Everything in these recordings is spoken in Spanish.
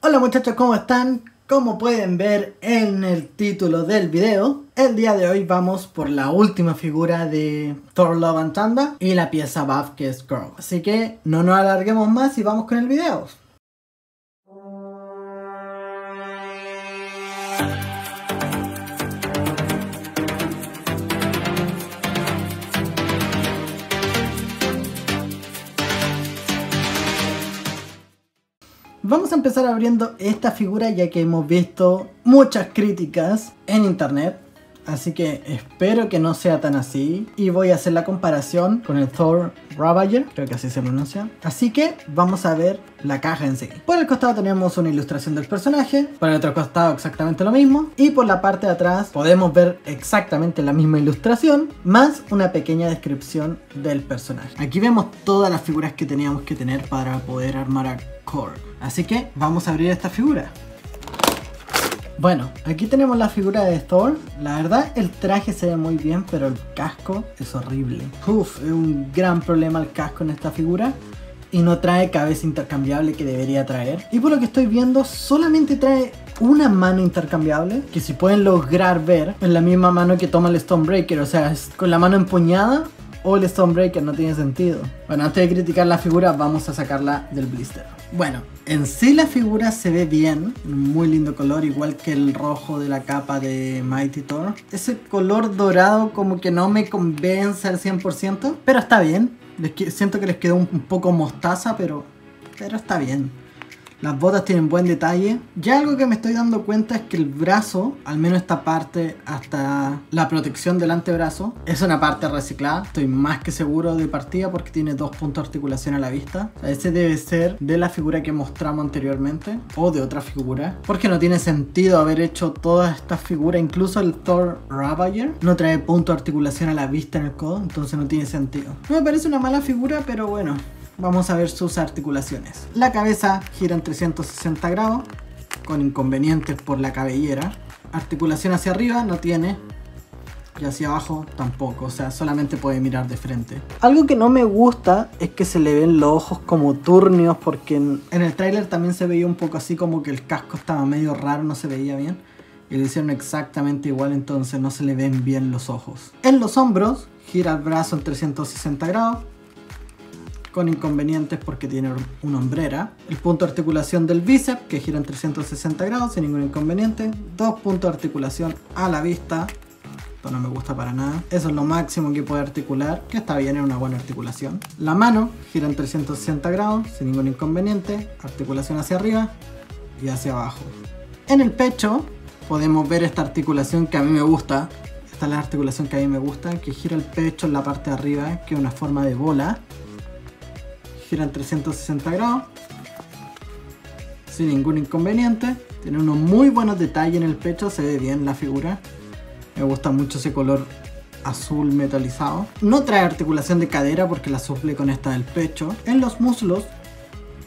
Hola muchachos, ¿cómo están? Como pueden ver en el título del video, el día de hoy vamos por la última figura de Thor Love and Thunder y la pieza buff que es Girl. Así que no nos alarguemos más y vamos con el video. Vamos a empezar abriendo esta figura ya que hemos visto muchas críticas en internet. Así que espero que no sea tan así. Y voy a hacer la comparación con el Thor Ravager, creo que así se pronuncia. Así que vamos a ver la caja en sí. Por el costado tenemos una ilustración del personaje. Por el otro costado exactamente lo mismo. Y por la parte de atrás podemos ver exactamente la misma ilustración, más una pequeña descripción del personaje. Aquí vemos todas las figuras que teníamos que tener para poder armar a Korg. Así que vamos a abrir esta figura. Bueno, aquí tenemos la figura de Thor. La verdad el traje se ve muy bien, pero el casco es horrible. Es un gran problema el casco en esta figura. Y no trae cabeza intercambiable que debería traer. Y por lo que estoy viendo solamente trae una mano intercambiable, que si pueden lograr ver, es la misma mano que toma el Stonebreaker. O sea, es con la mano empuñada o el Stonebreaker, no tiene sentido. Bueno, antes de criticar la figura vamos a sacarla del blister. Bueno, en sí la figura se ve bien, muy lindo color, igual que el rojo de la capa de Mighty Thor. Ese color dorado como que no me convence al 100%, pero está bien. Siento que les quedó un poco mostaza, pero está bien. Las botas tienen buen detalle. Ya algo que me estoy dando cuenta es que el brazo, al menos esta parte hasta la protección del antebrazo, es una parte reciclada. Estoy más que seguro de partida porque tiene 2 puntos de articulación a la vista. O sea, ese debe ser de la figura que mostramos anteriormente o de otra figura, porque no tiene sentido haber hecho todas estas figuras. Incluso el Thor Ravager no trae punto de articulación a la vista en el codo, entonces no tiene sentido. No me parece una mala figura, pero bueno. Vamos a ver sus articulaciones. La cabeza gira en 360 grados, con inconvenientes por la cabellera. Articulación hacia arriba no tiene, y hacia abajo tampoco, o sea, solamente puede mirar de frente. Algo que no me gusta es que se le ven los ojos como turnios, porque en el tráiler también se veía un poco así, como que el casco estaba medio raro, no se veía bien. Y lo hicieron exactamente igual, entonces no se le ven bien los ojos. En los hombros gira el brazo en 360 grados. Con inconvenientes porque tiene una hombrera. El punto de articulación del bíceps que gira en 360 grados sin ningún inconveniente. 2 puntos de articulación a la vista. Esto no me gusta para nada. Eso es lo máximo que puede articular, que está bien, es una buena articulación. La mano gira en 360 grados sin ningún inconveniente. Articulación hacia arriba y hacia abajo. En el pecho podemos ver esta articulación que a mí me gusta. Esta es la articulación que a mí me gusta, que gira el pecho en la parte de arriba, que es una forma de bola. Gira en 360 grados sin ningún inconveniente. Tiene unos muy buenos detalles en el pecho, se ve bien la figura. Me gusta mucho ese color azul metalizado. No trae articulación de cadera porque la suple con esta del pecho. En los muslos,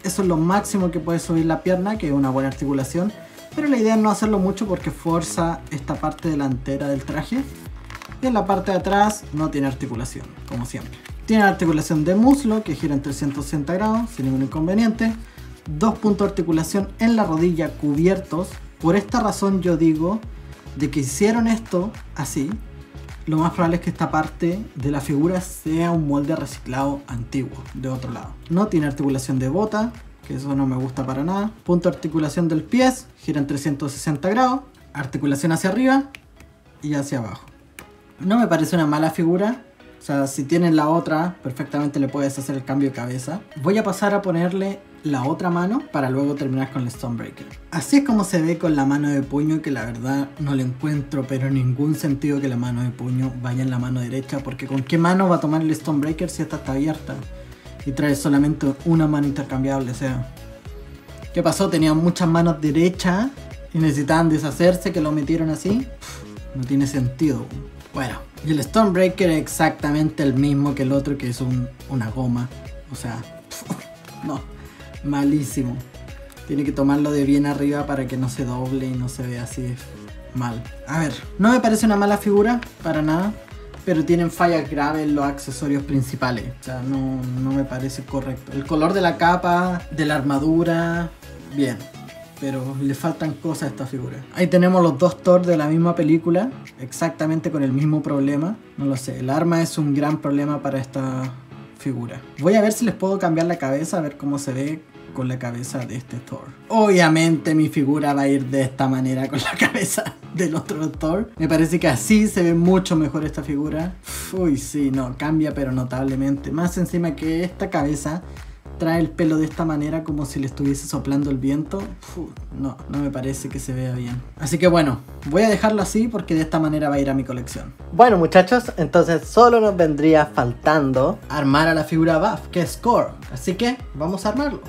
eso es lo máximo que puede subir la pierna, que es una buena articulación, pero la idea es no hacerlo mucho porque fuerza esta parte delantera del traje. Y en la parte de atrás no tiene articulación, como siempre. Tiene articulación de muslo que gira en 360 grados sin ningún inconveniente. 2 puntos de articulación en la rodilla cubiertos. Por esta razón yo digo de que hicieron esto así. Lo más probable es que esta parte de la figura sea un molde reciclado antiguo de otro lado. No tiene articulación de bota, que eso no me gusta para nada. Punto de articulación del pie, gira en 360 grados. Articulación hacia arriba y hacia abajo. No me parece una mala figura. O sea, si tienen la otra, perfectamente le puedes hacer el cambio de cabeza. Voy a pasar a ponerle la otra mano para luego terminar con el Stonebreaker. Así es como se ve con la mano de puño, que la verdad no le encuentro pero ningún sentido que la mano de puño vaya en la mano derecha, porque ¿con qué mano va a tomar el Stonebreaker si esta está abierta? Y trae solamente una mano intercambiable, o sea... ¿Qué pasó? Tenían muchas manos derechas y necesitaban deshacerse, que lo metieron así. No tiene sentido. Bueno, y el Stonebreaker es exactamente el mismo que el otro, que es una goma. O sea, no, malísimo. Tiene que tomarlo de bien arriba para que no se doble y no se vea así mal. A ver, no me parece una mala figura, para nada. Pero tienen fallas graves en los accesorios principales. O sea, no me parece correcto. El color de la capa, de la armadura, bien. pero le faltan cosas a esta figura. Ahí tenemos los dos Thor de la misma película, exactamente con el mismo problema. No lo sé, el arma es un gran problema para esta figura. Voy a ver si les puedo cambiar la cabeza, a ver cómo se ve con la cabeza de este Thor. Obviamente mi figura va a ir de esta manera con la cabeza del otro Thor. Me parece que así se ve mucho mejor esta figura. Uy, sí, no, cambia pero notablemente. Más encima que esta cabeza trae el pelo de esta manera como si le estuviese soplando el viento. No me parece que se vea bien. Así que bueno, voy a dejarlo así porque de esta manera va a ir a mi colección. Bueno muchachos, entonces solo nos vendría faltando armar a la figura buff, que es Korg. Así que vamos a armarlo.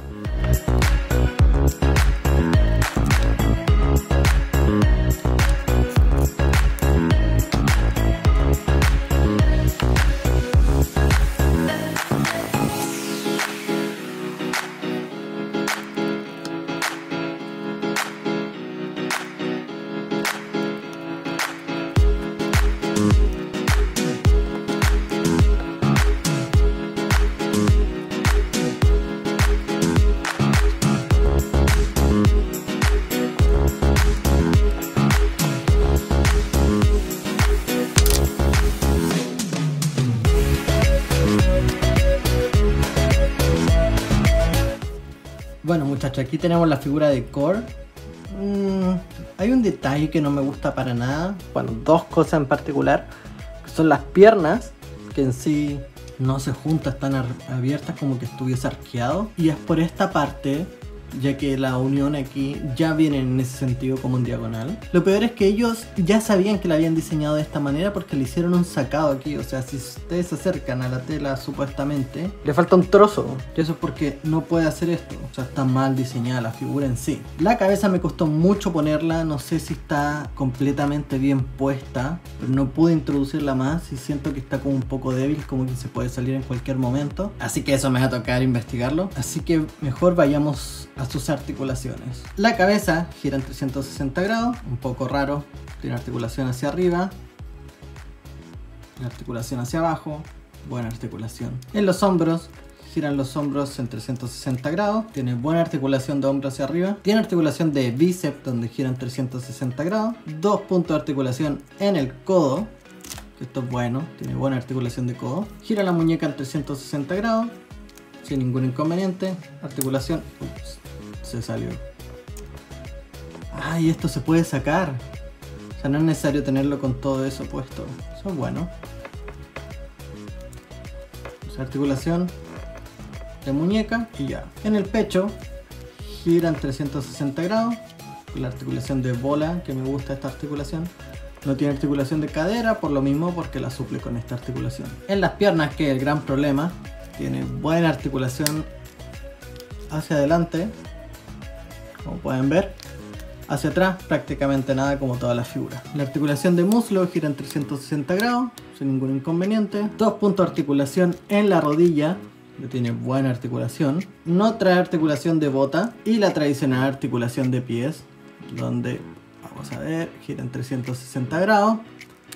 Bueno muchachos, aquí tenemos la figura de Korg. Hay un detalle que no me gusta para nada. Bueno, dos cosas en particular, que son las piernas, que en sí no se juntan, están abiertas como que estuviese arqueado. Y es por esta parte, ya que la unión aquí ya viene en ese sentido como en diagonal. Lo peor es que ellos ya sabían que la habían diseñado de esta manera porque le hicieron un sacado aquí. O sea, si ustedes se acercan a la tela supuestamente, le falta un trozo. Y eso es porque no puede hacer esto. O sea, está mal diseñada la figura en sí. La cabeza me costó mucho ponerla. No sé si está completamente bien puesta, pero no pude introducirla más y siento que está como un poco débil, como que se puede salir en cualquier momento. Así que eso me va a tocar investigarlo. Así que mejor vayamos a sus articulaciones. La cabeza gira en 360 grados, un poco raro, tiene articulación hacia arriba, articulación hacia abajo, buena articulación. En los hombros, giran los hombros en 360 grados, tiene buena articulación de hombro hacia arriba, tiene articulación de bíceps donde gira en 360 grados, dos puntos de articulación en el codo, esto es bueno, tiene buena articulación de codo, gira la muñeca en 360 grados, sin ningún inconveniente, articulación, ups, se salió. Ay, esto se puede sacar. O sea, no es necesario tenerlo con todo eso puesto. Eso es bueno. O sea, articulación de muñeca y ya. En el pecho gira en 360 grados. Con la articulación de bola, que me gusta esta articulación. No tiene articulación de cadera, por lo mismo, porque la suple con esta articulación. En las piernas, que es el gran problema, tiene buena articulación hacia adelante, como pueden ver. Hacia atrás prácticamente nada, como todas las figuras. La articulación de muslo gira en 360 grados, sin ningún inconveniente. Dos puntos de articulación en la rodilla, que tiene buena articulación. No trae articulación de bota. Y la tradicional articulación de pies, donde, vamos a ver, gira en 360 grados.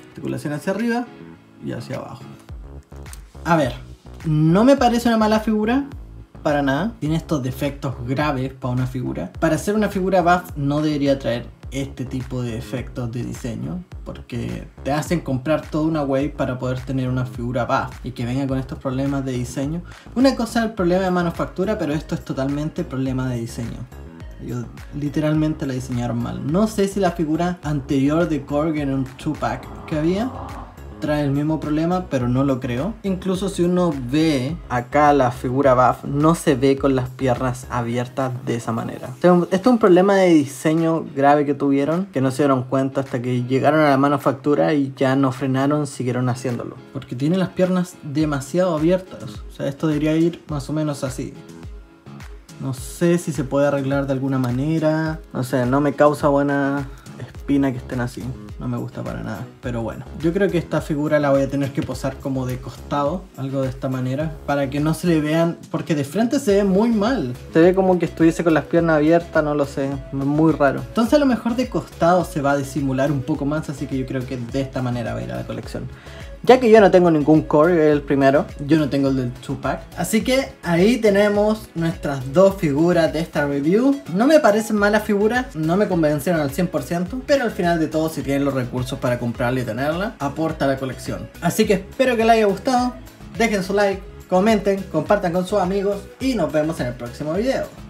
Articulación hacia arriba y hacia abajo. A ver, no me parece una mala figura, para nada. Tiene estos defectos graves para una figura. Para hacer una figura buff no debería traer este tipo de efectos de diseño, porque te hacen comprar toda una wave para poder tener una figura buff y que venga con estos problemas de diseño. Una cosa es el problema de manufactura, pero esto es totalmente problema de diseño. Ellos literalmente la diseñaron mal. No sé si la figura anterior de Korg en un 2-pack que había trae el mismo problema, pero no lo creo. Incluso si uno ve acá la figura buff, no se ve con las piernas abiertas de esa manera. O sea, esto es un problema de diseño grave que tuvieron, que no se dieron cuenta hasta que llegaron a la manufactura y ya no frenaron, siguieron haciéndolo. Porque tiene las piernas demasiado abiertas. O sea, esto debería ir más o menos así. No sé si se puede arreglar de alguna manera. No sé, no me causa buena espina que estén así. No me gusta para nada. Pero bueno, yo creo que esta figura la voy a tener que posar como de costado. Algo de esta manera. Para que no se le vean. Porque de frente se ve muy mal. Se ve como que estuviese con las piernas abiertas. No lo sé. Muy raro. Entonces a lo mejor de costado se va a disimular un poco más. Así que yo creo que de esta manera va a ir a la colección. ya que yo no tengo ningún core, el primero, yo no tengo el del 2-pack. Así que ahí tenemos nuestras dos figuras de esta review. No me parecen malas figuras, no me convencieron al 100%, pero al final de todo, si tienen los recursos para comprarla y tenerla, aporta a la colección. Así que espero que les haya gustado, dejen su like, comenten, compartan con sus amigos y nos vemos en el próximo video.